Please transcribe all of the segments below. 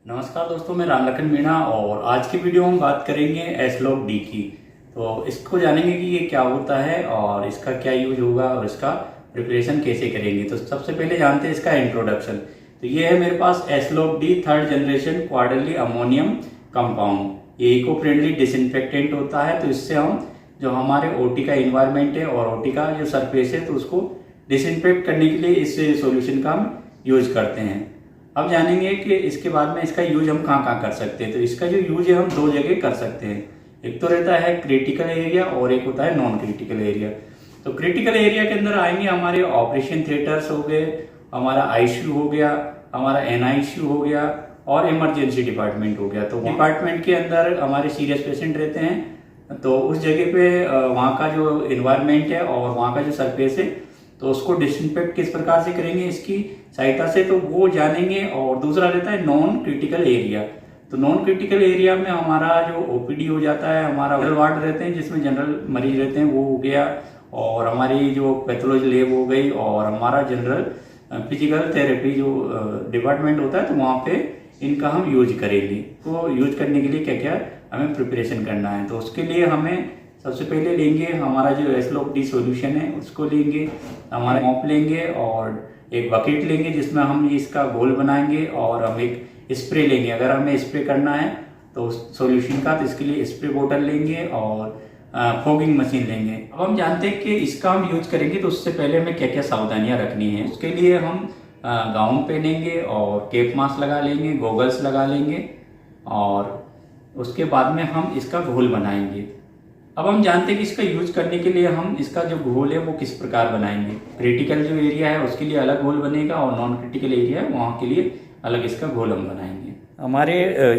नमस्कार दोस्तों, मैं राम लखन मीणा और आज की वीडियो में बात करेंगे एसलॉक डी की। तो इसको जानेंगे कि ये क्या होता है और इसका क्या यूज होगा और इसका प्रिपरेशन कैसे करेंगे। तो सबसे पहले जानते हैं इसका इंट्रोडक्शन। तो ये है मेरे पास Eslock D third generation quarterly ammonium compound. ये इको फ्रेंडली डिसइंफेक्टेंट होता है। तो इससे हम जो हमारे ओटी का इन्वायरमेंट है और ओटी का जो सरफेस है तो उसको डिसइंफेक्ट करने के लिए इस सॉल्यूशन का हम यूज करते हैं। अब जानेंगे कि इसके बाद में इसका यूज हम कहाँ कहाँ कर सकते हैं। तो इसका जो यूज है हम दो जगह कर सकते हैं। एक तो रहता है क्रिटिकल एरिया और एक होता है नॉन क्रिटिकल एरिया। तो क्रिटिकल एरिया के अंदर आएंगे हमारे ऑपरेशन थिएटर्स हो गए, हमारा आईसीयू हो गया, हमारा एनआईसीयू हो गया और इमरजेंसी डिपार्टमेंट हो गया। तो डिपार्टमेंट के अंदर हमारे सीरियस पेशेंट रहते हैं। तो उस जगह पे वहाँ का जो इन्वायरमेंट है और वहाँ का जो सरफेस है तो उसको डिसइंफेक्ट किस प्रकार से करेंगे इसकी सहायता से, तो वो जानेंगे। और दूसरा रहता है नॉन क्रिटिकल एरिया। तो नॉन क्रिटिकल एरिया में हमारा जो ओपीडी हो जाता है, हमारा जनरल वार्ड रहते हैं जिसमें जनरल मरीज रहते हैं वो हो गया, और हमारी जो पैथोलॉजी लैब हो गई और हमारा जनरल फिजिकल थेरेपी जो डिपार्टमेंट होता है तो वहाँ पे इनका हम यूज करेंगे। तो यूज करने के लिए क्या क्या हमें प्रिपरेशन करना है। तो उसके लिए हमें सबसे पहले लेंगे हमारा जो एसलॉक डी सॉल्यूशन है उसको लेंगे, हमारा मॉप लेंगे और एक बकेट लेंगे जिसमें हम इसका घोल बनाएंगे, और हम एक स्प्रे लेंगे। अगर हमें स्प्रे करना है तो सॉल्यूशन का, तो इसके लिए स्प्रे बोतल लेंगे और फॉगिंग मशीन लेंगे। अब हम जानते हैं कि इसका हम यूज करेंगे तो उससे पहले हमें क्या क्या सावधानियां रखनी है। उसके लिए हम गाउन पहनेंगे और कैप मास्क लगा लेंगे, गॉगल्स लगा लेंगे, और उसके बाद में हम इसका घोल बनाएंगे। अब हम जानते हैं कि इसका यूज करने के लिए हम इसका जो घोल है वो किस प्रकार बनाएंगे। क्रिटिकल जो एरिया है उसके लिए अलग घोल बनेगा और नॉन क्रिटिकल एरिया है वहाँ के लिए अलग इसका घोल हम बनाएंगे। हमारे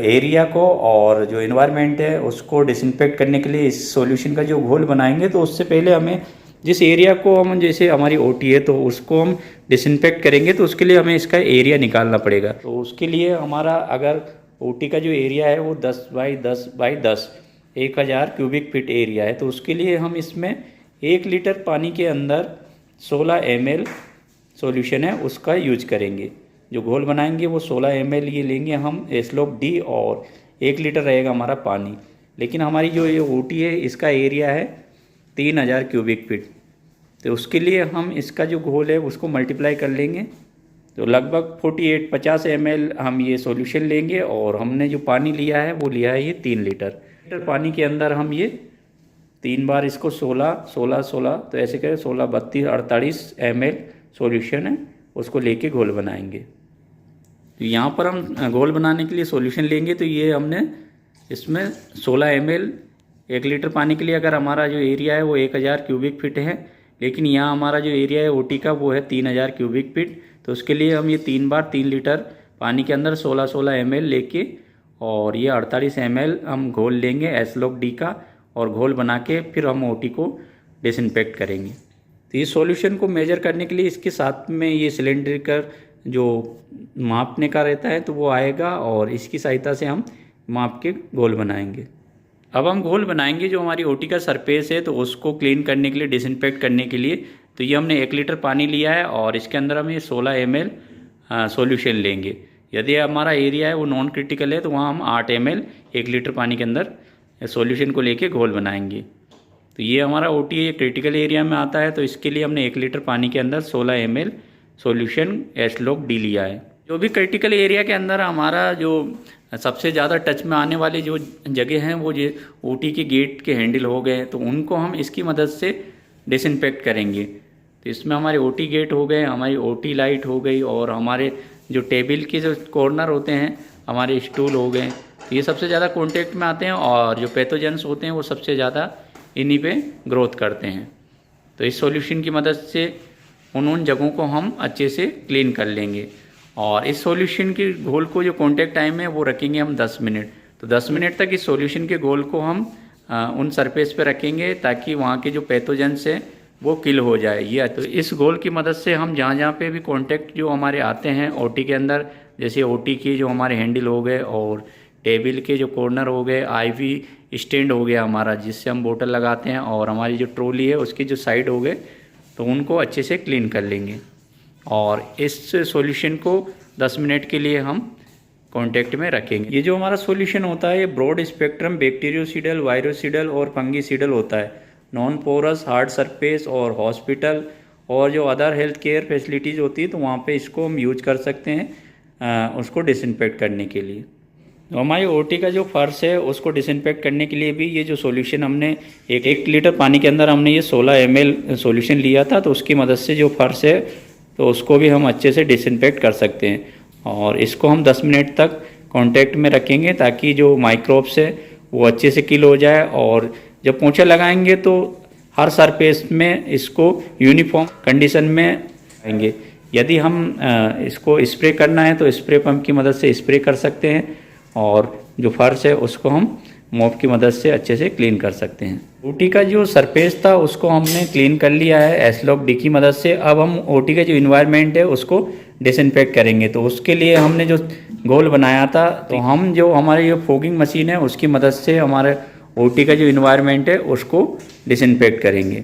एरिया को और जो इन्वायरमेंट है उसको डिसइंफेक्ट करने के लिए इस सॉल्यूशन का जो घोल बनाएंगे, तो उससे पहले हमें जिस एरिया को हम, जैसे हमारी ओटी है तो उसको हम डिसइंफेक्ट करेंगे तो उसके लिए हमें इसका एरिया निकालना पड़ेगा। तो उसके लिए हमारा अगर ओटी का जो एरिया है वो 10 by 10 by 10 1000 cubic feet area है, तो उसके लिए हम इसमें 1 लीटर पानी के अंदर 16 ml सॉल्यूशन है उसका यूज करेंगे। जो घोल बनाएंगे वो 16 ml ये लेंगे हम एसलॉक डी, और 1 लीटर रहेगा हमारा पानी। लेकिन हमारी जो ये ओटी है इसका एरिया है 3000 क्यूबिक फीट, तो उसके लिए हम इसका जो घोल है उसको मल्टीप्लाई कर लेंगे। तो लगभग 50 ml हम ये सॉल्यूशन लेंगे, और हमने जो पानी लिया है वो लिया है ये 3 लीटर पानी के अंदर हम ये 3 बार इसको 16 16 16 तो ऐसे करें 16 32 48 ml सॉल्यूशन है उसको लेके घोल बनाएंगे। तो यहाँ पर हम घोल बनाने के लिए सॉल्यूशन लेंगे, तो ये हमने इसमें 16 ml 1 लीटर पानी के लिए, अगर हमारा जो एरिया है वो 1000 क्यूबिक फीट है, लेकिन यहाँ हमारा जो एरिया है ओटी का वो है 3000 क्यूबिक फीट, तो उसके लिए हम ये 3 बार 3 लीटर पानी के अंदर 16 16 ml लेके और ये 48 ml हम घोल लेंगे एसलॉक डी का, और घोल बना के फिर हम ओटी को डिसइंफेक्ट करेंगे। तो इस सॉल्यूशन को मेजर करने के लिए इसके साथ में ये सिलेंडर जो मापने का रहता है तो वो आएगा, और इसकी सहायता से हम माप के घोल बनाएंगे। अब हम घोल बनाएंगे जो हमारी ओटी का सरफेस है तो उसको क्लीन करने के लिए, डिसइंफेक्ट करने के लिए। तो ये हमने 1 लीटर पानी लिया है और इसके अंदर हम ये 16 ml सॉल्यूशन लेंगे। यदि हमारा एरिया है वो नॉन क्रिटिकल है तो वहाँ हम 8 ml 1 लीटर पानी के अंदर सॉल्यूशन को लेके घोल बनाएंगे। तो ये हमारा ओटी क्रिटिकल एरिया में आता है, तो इसके लिए हमने 1 लीटर पानी के अंदर 16 ml सॉल्यूशन एसलॉक डी लिया है। जो भी क्रिटिकल एरिया के अंदर हमारा जो सबसे ज़्यादा टच में आने वाले जो जगह हैं वो ओटी के गेट के हैंडल हो गए, तो उनको हम इसकी मदद से डिसइंफेक्ट करेंगे। तो इसमें हमारे ओटी गेट हो गए, हमारी ओटी लाइट हो गई, और हमारे जो टेबल के जो कॉर्नर होते हैं हमारे स्टूल हो गए, तो ये सबसे ज़्यादा कॉन्टेक्ट में आते हैं, और जो पैथोजेंस होते हैं वो सबसे ज़्यादा इन्हीं पे ग्रोथ करते हैं। तो इस सॉल्यूशन की मदद से उन जगहों को हम अच्छे से क्लीन कर लेंगे। और इस सॉल्यूशन के घोल को जो कॉन्टेक्ट टाइम है वो रखेंगे हम 10 मिनट। तो 10 मिनट तक इस सॉल्यूशन के घोल को हम उन सरफेस पे रखेंगे ताकि वहाँ के जो पैथोजेंस है वो किल हो जाए। ये तो इस घोल की मदद से हम जहाँ जहाँ पे भी कॉन्टेक्ट जो हमारे आते हैं ओटी के अंदर, जैसे ओटी के जो हमारे हैंडल हो गए और टेबल के जो कॉर्नर हो गए, आईवी स्टैंड हो गया हमारा जिससे हम बोतल लगाते हैं, और हमारी जो ट्रॉली है उसकी जो साइड हो गए, तो उनको अच्छे से क्लीन कर लेंगे। और इस सॉल्यूशन को 10 मिनट के लिए हम कांटेक्ट में रखेंगे। ये जो हमारा सॉल्यूशन होता है ये ब्रॉड स्पेक्ट्रम बैक्टीरियोसिडल, वायरोसिडल और फंगीसिडल होता है। नॉन पोरस, हार्ड सरफेस और हॉस्पिटल और जो अदर हेल्थ केयर फैसिलिटीज़ होती है तो वहाँ पे इसको हम यूज कर सकते हैं उसको डिसइंफेक्ट करने के लिए। तो हमारी ओटी का जो फर्श है उसको डिसइंफेक्ट करने के लिए भी ये जो सॉल्यूशन हमने एक लीटर पानी के अंदर हमने ये 16 ml सॉल्यूशन लिया था, तो उसकी मदद से जो फर्श है तो उसको भी हम अच्छे से डिसइंफेक्ट कर सकते हैं। और इसको हम 10 मिनट तक कांटेक्ट में रखेंगे ताकि जो माइक्रोब्स है वो अच्छे से किल हो जाए। और जब पोंछा लगाएंगे तो हर सरफेस में इसको यूनिफॉर्म कंडीशन में आएंगे। यदि हम इसको स्प्रे करना है तो स्प्रे पंप की मदद से स्प्रे कर सकते हैं और जो फर्श है उसको हम मॉप की मदद से अच्छे से क्लीन कर सकते हैं। ओटी का जो सरफेस था उसको हमने क्लीन कर लिया है एसलॉक डी की मदद से। अब हम ओटी का जो इन्वायरमेंट है उसको डिसइंफेक्ट करेंगे। तो उसके लिए हमने जो गोल बनाया था तो हम जो हमारी ये फॉगिंग मशीन है उसकी मदद से हमारे ओटी का जो इन्वायरमेंट है उसको डिसइंफेक्ट करेंगे।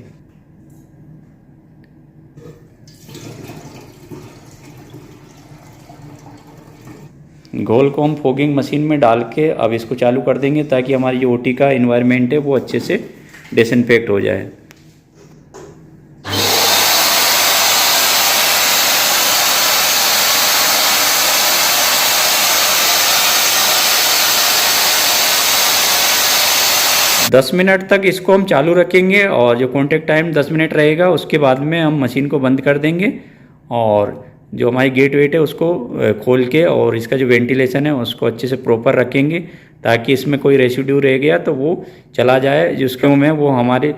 गोल को हम फॉगिंग मशीन में डाल के अब इसको चालू कर देंगे ताकि हमारी जो ओटी का इन्वायरमेंट है वो अच्छे से डिसइंफेक्ट हो जाए। दस मिनट तक इसको हम चालू रखेंगे और जो कॉन्टेक्ट टाइम 10 मिनट रहेगा उसके बाद में हम मशीन को बंद कर देंगे और जो हमारी गेट वेट है उसको खोल के और इसका जो वेंटिलेशन है उसको अच्छे से प्रॉपर रखेंगे ताकि इसमें कोई रेसिड्यू रह गया तो वो चला जाए, जिसके में वो हमारे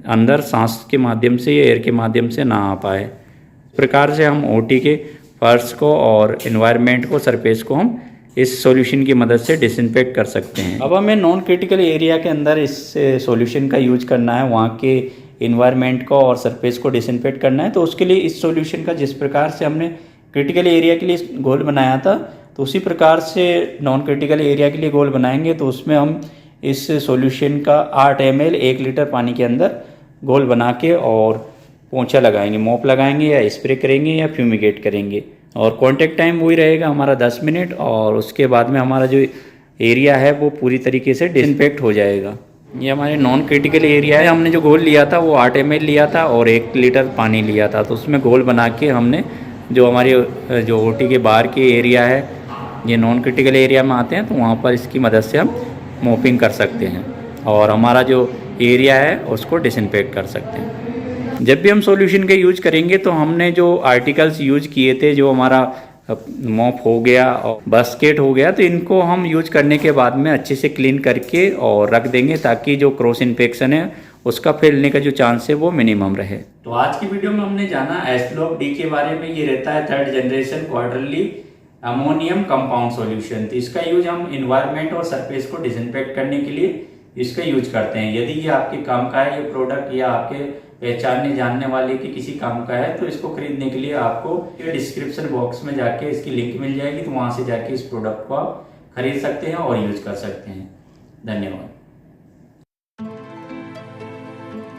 अंदर सांस के माध्यम से या एयर के माध्यम से ना आ पाए। इस प्रकार से हम ओटी के फर्श को और एनवायरनमेंट को, सरफेस को हम इस सॉल्यूशन की मदद से डिसइंफेक्ट कर सकते हैं। अब हमें नॉन क्रिटिकल एरिया के अंदर इस सॉल्यूशन का यूज करना है, वहाँ के इन्वायरमेंट को और सरफेस को डिसइंफेक्ट करना है। तो उसके लिए इस सॉल्यूशन का जिस प्रकार से हमने क्रिटिकल एरिया के लिए गोल बनाया था तो उसी प्रकार से नॉन क्रिटिकल एरिया के लिए गोल बनाएंगे। तो उसमें हम इस सॉल्यूशन का 8 ml 1 लीटर पानी के अंदर गोल बना के और पोंछा लगाएंगे, मॉप लगाएंगे या स्प्रे करेंगे या फ्यूमिगेट करेंगे। और कॉन्टेक्ट टाइम वही रहेगा हमारा 10 मिनट और उसके बाद में हमारा जो एरिया है वो पूरी तरीके से डिसइंफेक्ट हो जाएगा। ये हमारे नॉन क्रिटिकल एरिया है। हमने जो गोल लिया था वो 8 ml लिया था और 1 लीटर पानी लिया था। तो उसमें गोल बना के हमने जो हमारी जो ओटी के बाहर के एरिया है, ये नॉन क्रिटिकल एरिया में आते हैं, तो वहाँ पर इसकी मदद से हम मॉपिंग कर सकते हैं और हमारा जो एरिया है उसको डिसइंफेक्ट कर सकते हैं। जब भी हम सॉल्यूशन का यूज करेंगे तो हमने जो आर्टिकल्स यूज किए थे, जो हमारा मॉप हो गया और बास्केट हो गया, तो इनको हम यूज करने के बाद में अच्छे से क्लीन करके और रख देंगे ताकि जो क्रॉस इन्फेक्शन है उसका फैलने का जो चांस है वो मिनिमम रहे। तो आज की वीडियो में हमने जाना एसलॉक डी के बारे में। ये रहता है 3rd generation quarterly ammonium compound solution. तो इसका यूज हम इन्वायरमेंट और सरफेस को डिसइंफेक्ट करने के लिए इसका यूज करते हैं। यदि ये आपके काम का है ये प्रोडक्ट या आपके पहचानने जानने वाले के किसी काम का है तो इसको खरीदने के लिए आपको ये डिस्क्रिप्शन बॉक्स में जाके इसकी लिंक मिल जाएगी, तो वहां से जाके इस प्रोडक्ट को आप खरीद सकते हैं और यूज कर सकते हैं। धन्यवाद।